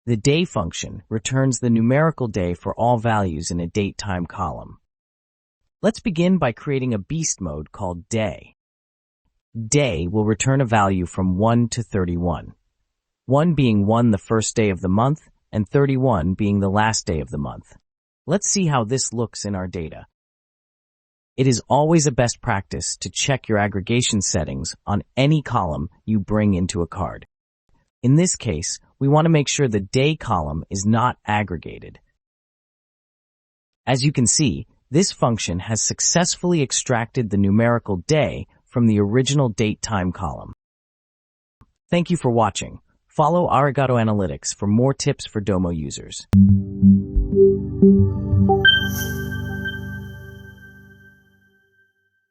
The day function returns the numerical day for all values in a date-time column. Let's begin by creating a beast mode called day. Day will return a value from 1 to 31. 1 being 1 the first day of the month, and 31 being the last day of the month. Let's see how this looks in our data. It is always a best practice to check your aggregation settings on any column you bring into a card. In this case, we want to make sure the day column is not aggregated. As you can see, this function has successfully extracted the numerical day from the original date-time column. Thank you for watching. Follow Arigato Analytics for more tips for Domo users.